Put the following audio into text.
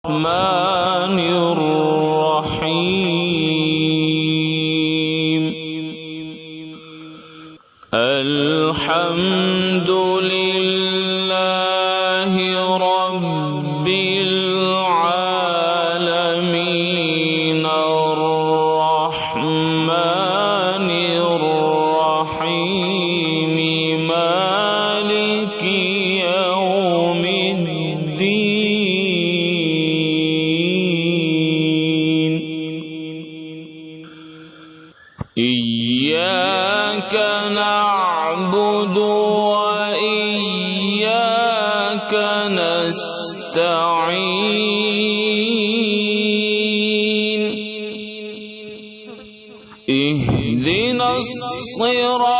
الرحمن الرحيم الحمد لله رب العالمين الرحمن الرحيم مالك يوم الدين إياك نعبد وإياك نستعين اهدنا الصراط